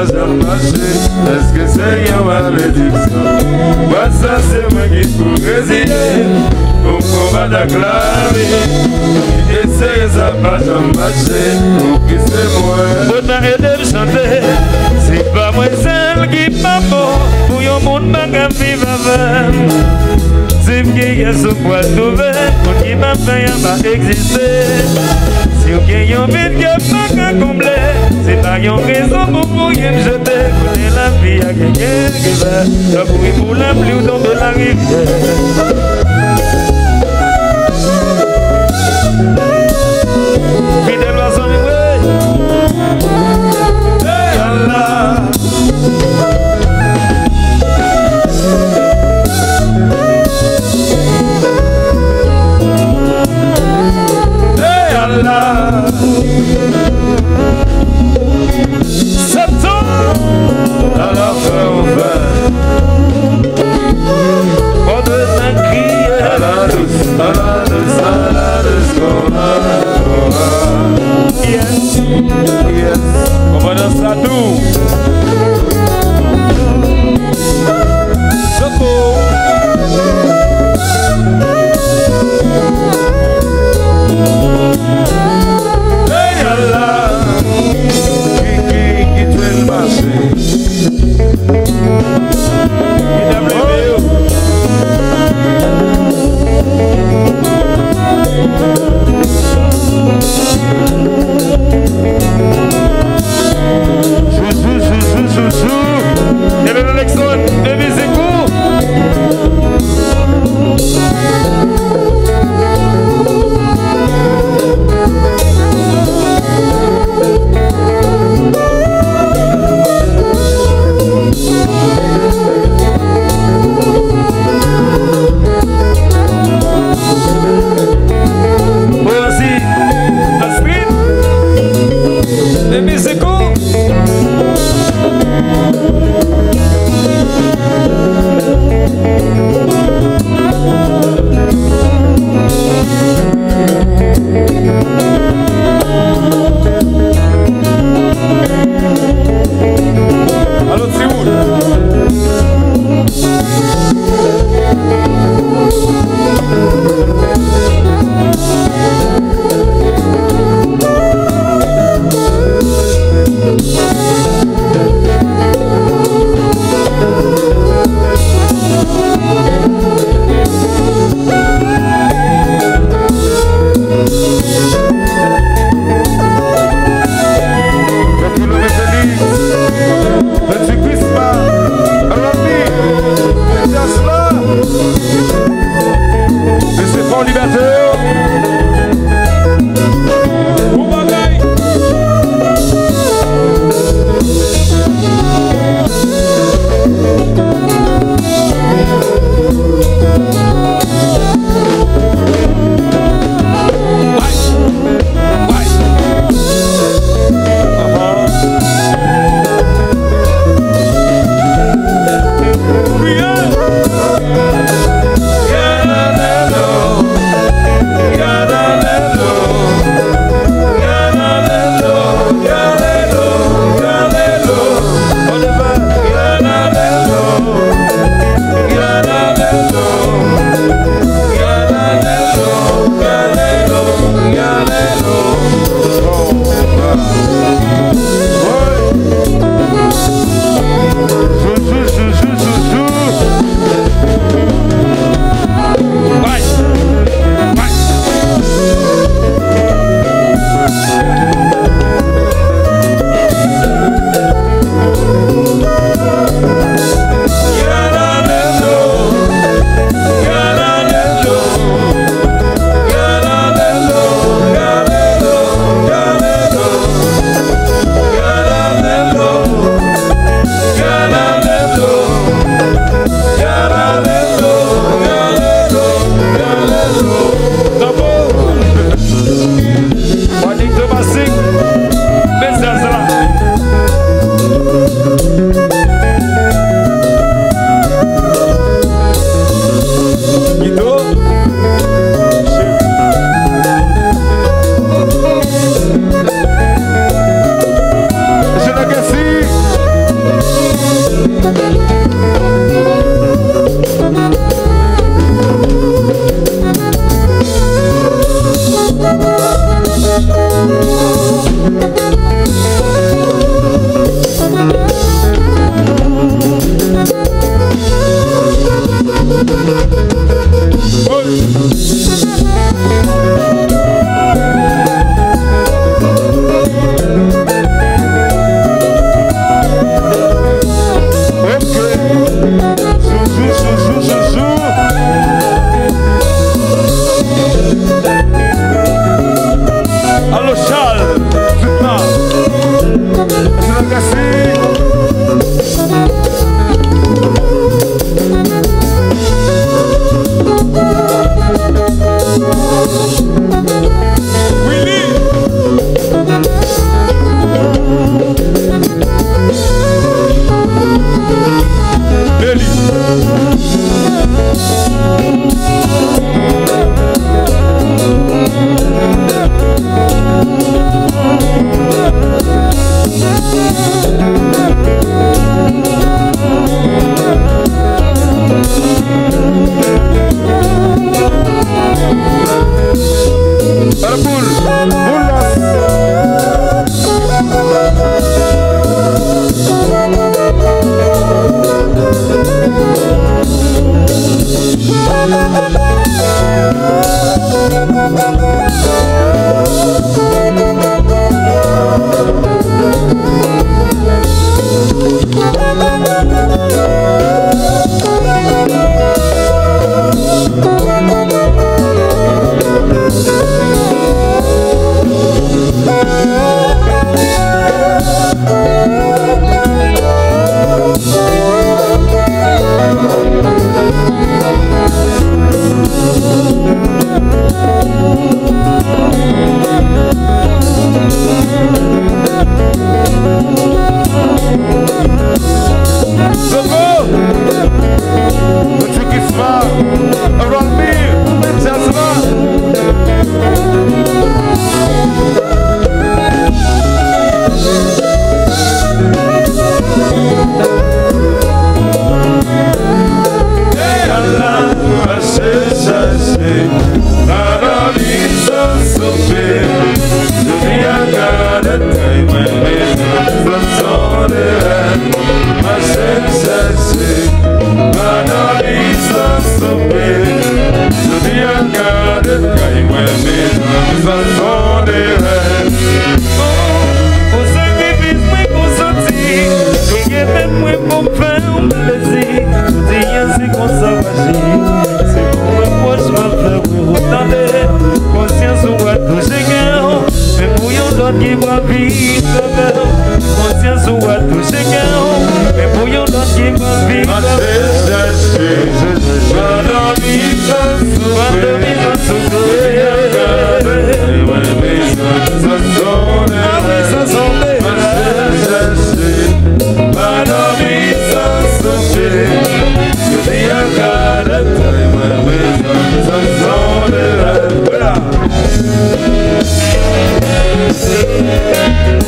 pas jamais marché. Est-ce que c'est une malédiction? Moi ça c'est moi qui peux résister. Au combat d'acclamer. Essaye ça pas jamais marché. Pour qui c'est moi? Pour t'aider de chanter. C'est pas moi seul qui m'a beau. Pour yon monde m'a vivre avec. C'est qui est ce poids trouvé. Pour qui m'a fait y'a pas existé. Si vous avez envie de pas combler, c'est pas une raison pour vous me jeter. Connais la vie à quelqu'un qui va. La bouille pour la pluie ou tomber la rivière. Fidèle à son niveau. Hey Allah. Hey Allah. Septembre à la fin au vert. On devait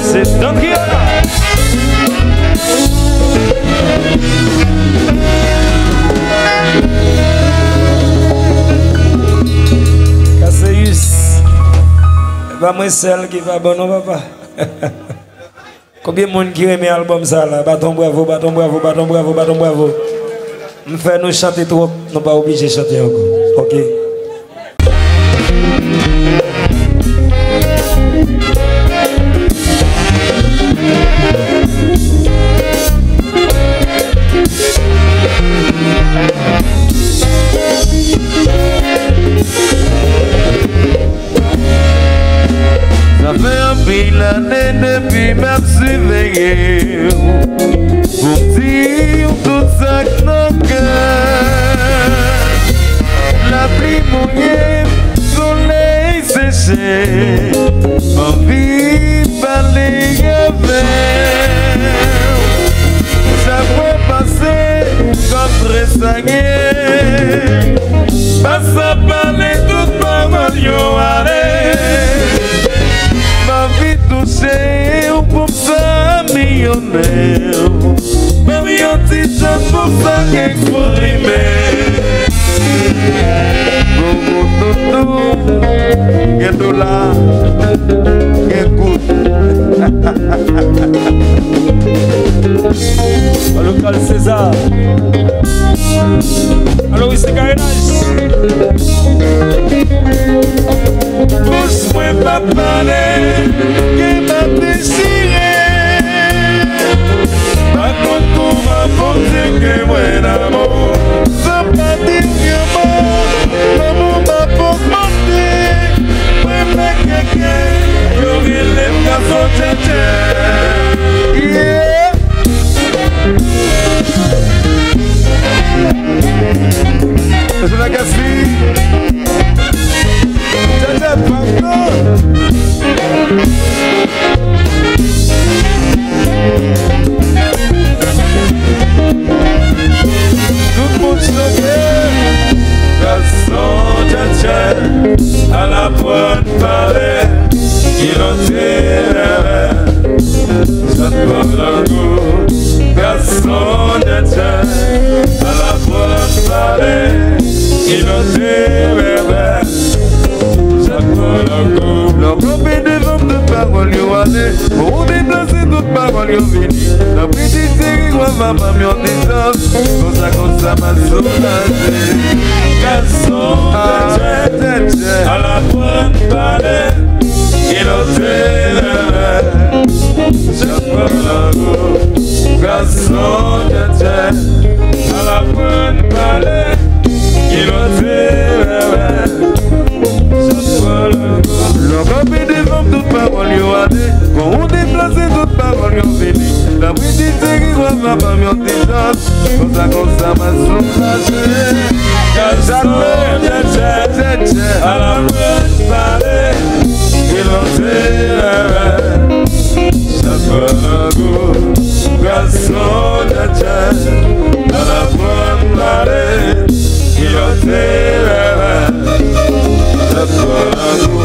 C'est donc qu'il y a là. Casseus, pas moi seul qui va bon, non papa. Combien de monde qui aime l'album ça là? Bâton bravo, bâton bravo, bâton bravo, bâton bravo. Nous faisons nous chanter trop, nous pas obligés de chanter encore. Ok. Ça fait un pile d'années depuis m'a surveillé pour dire tout ça que nos cœurs. La pluie mouillée, soleil séché, envie de parler avec. Ça peut passer comme tressaillé, passe à parler toute parole yo allez. Ma vie touchée pour ça millionnaire. Ma vie en titre pour ça qu'exprimer. Quel dollar, quel coût. Local César. Allô, oui, c'est Karinage. Pousse-moi pas parler, qui m'a déchiré. Par contre, on m'a pensé que moi l'amour, ça pas dire que moi, l'amour m'a pas monté. Moi, mais quelqu'un, yo, il aime qu'à son tchétché. Yeah. C'est la gaspille. Tout le monde choqué, garçon tchatché, à la pointe parée, il en tire. J'attends la goût, garçon tchatché, à la pointe parée, il en tire. La copie de vente de parole yo allé, pour déplacer toute parole yo vini. La petite série moi maman m'en distance, comme ça m'a soulagé. Garçon de à la pointe palais, il en tire. J'apprends la roue, garçon de à la pointe palais, il en tire. La copie de vente toute parole yo allé, quand on déplace toute parole yo vini. La petite série moi maman m'en distance, comme ça m'a soulagé. Garçon de à la pointe palais, il en tire. J'apprends la goût, garçon de à la pointe palais, il en tire. J'apprends la goût.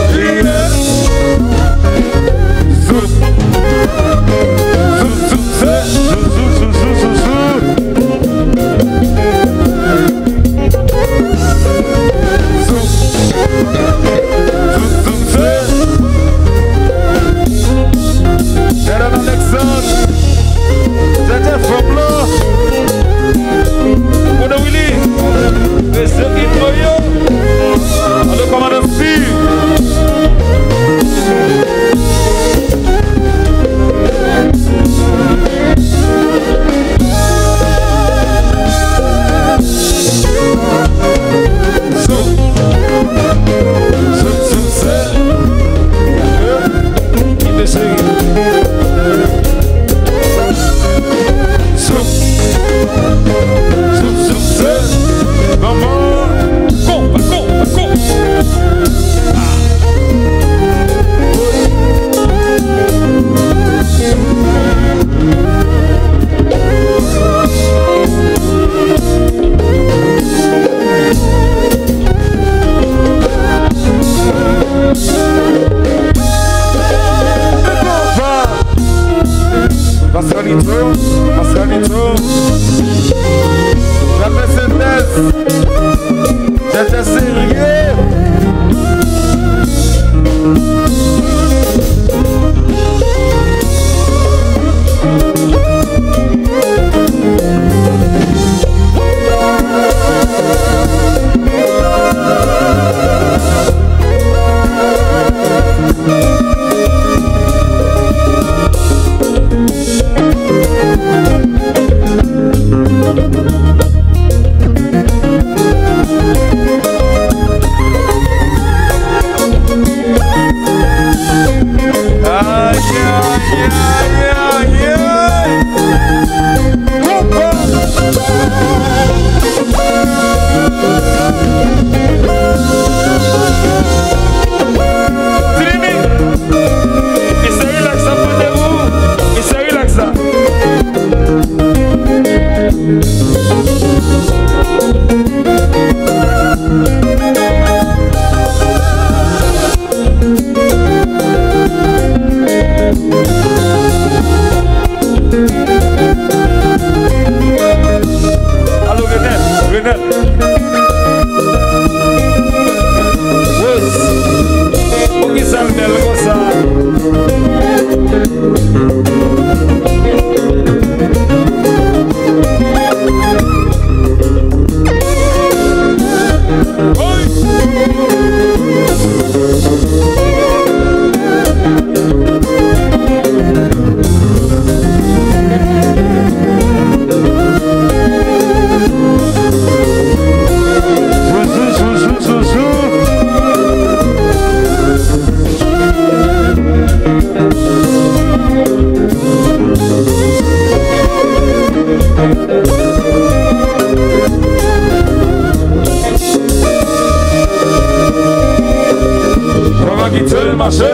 marché,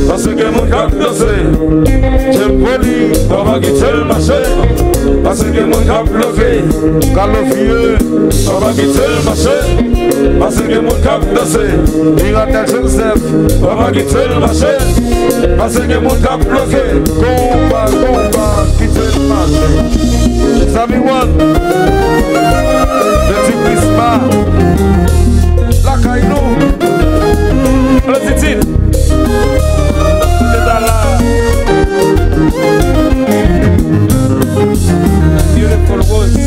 parce que mon cap dansé. J'aime poli, on va quitter le marché, parce que mon cap bloqué. Calofieux, on va quitter le marché, parce que mon cap dansé. Piratel Joseph, on va quitter le marché, parce que mon cap bloqué. Combat, quitter le marché. Sami One, le petit Prisma, la Kaino, le Titi, c'est là. Beautiful woods.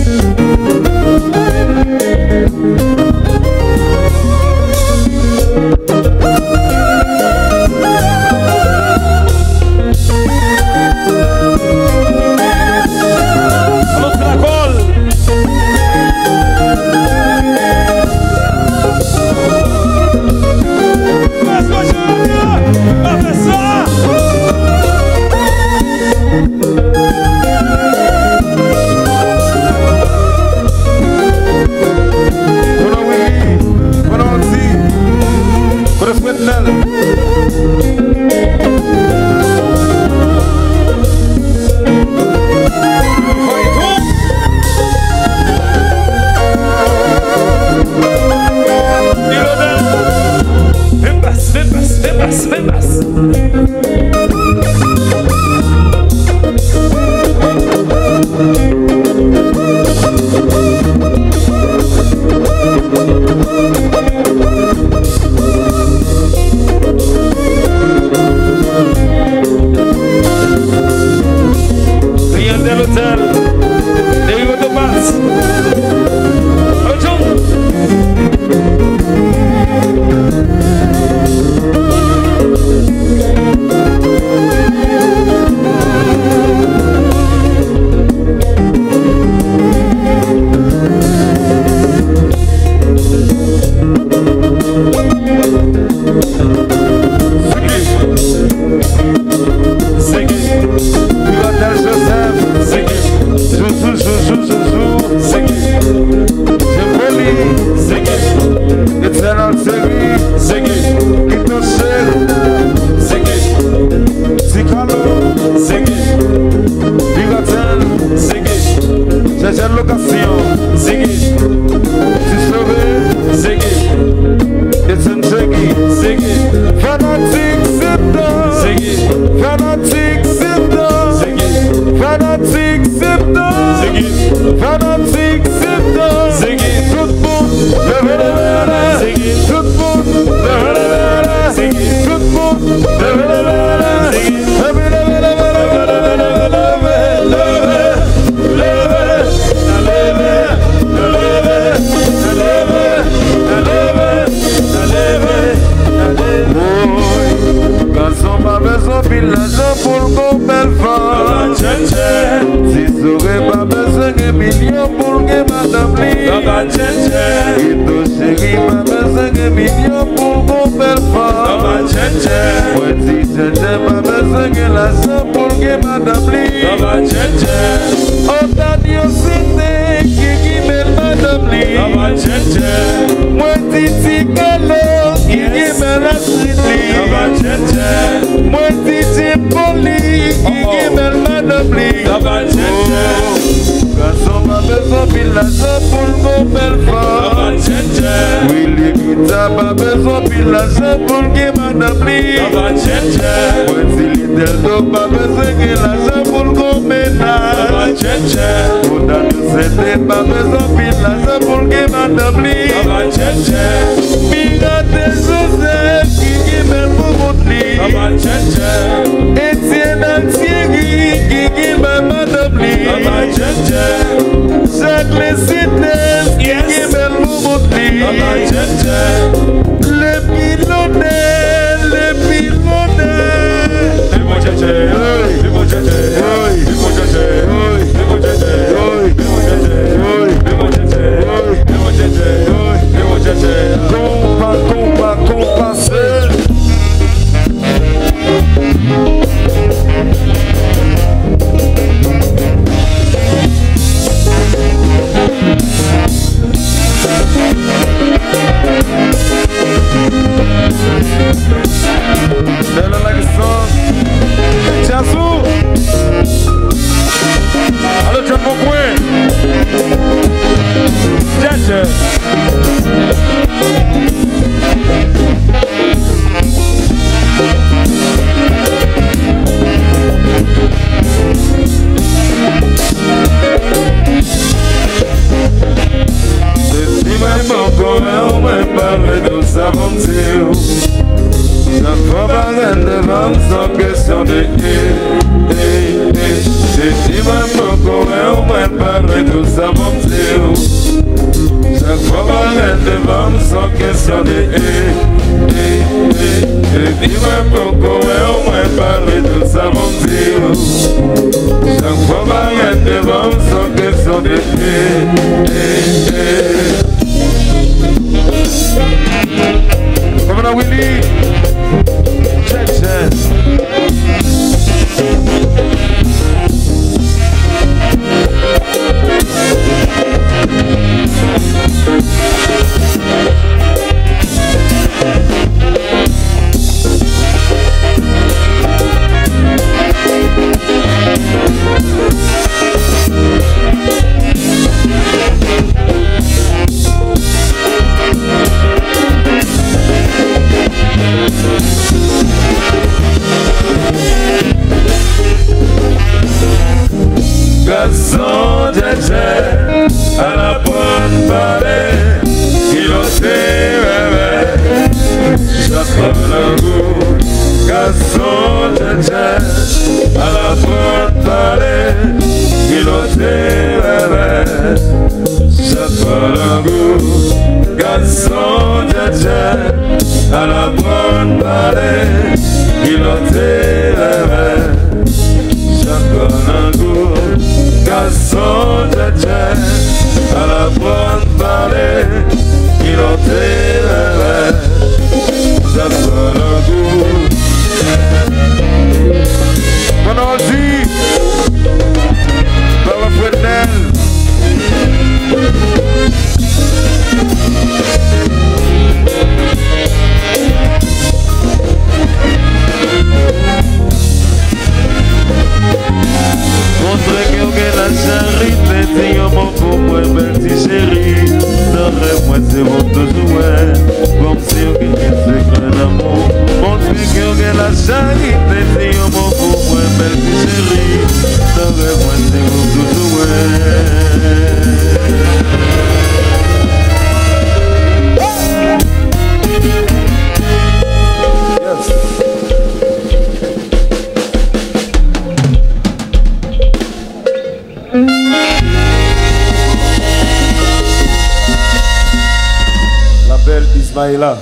Ismaïla.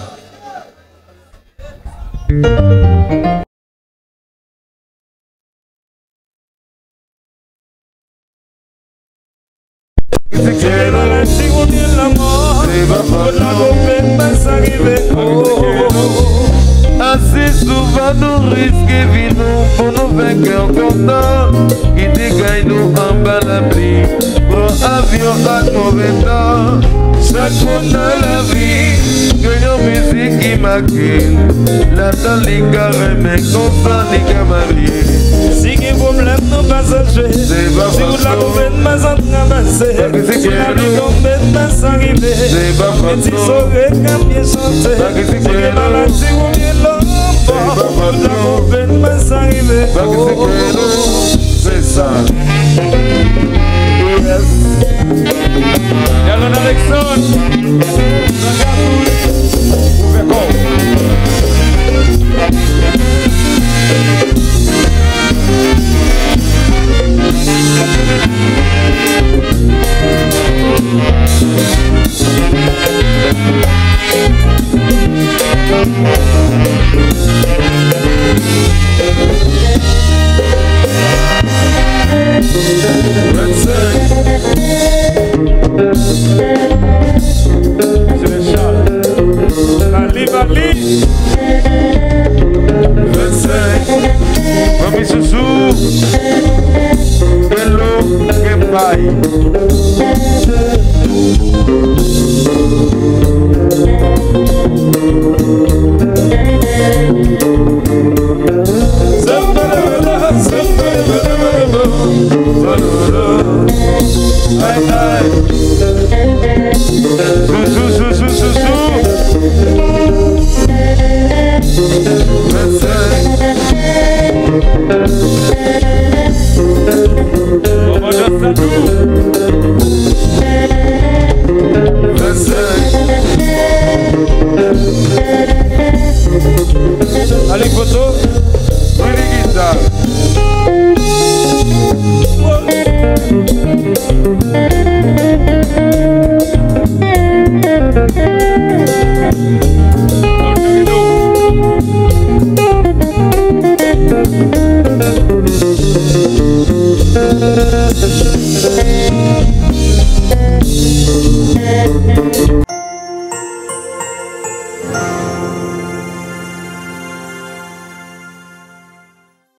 Assez souvent nous risquons vie nous pour nous vainqueurs contents qui dégaille nous en bas la pluie pour avion à mauvais temps. Chaque monde dans la vie gagnons musique qui m'accule la talica remet constant les camariers. Si qui problème nous pas changer si vous la gouvernement s'en ramasser si la vie complètement s'arriver et si sauver quand bien chanter si la maladie ou bien l'homme la gouvernement s'arriver c'est ça. Yalon Alexandre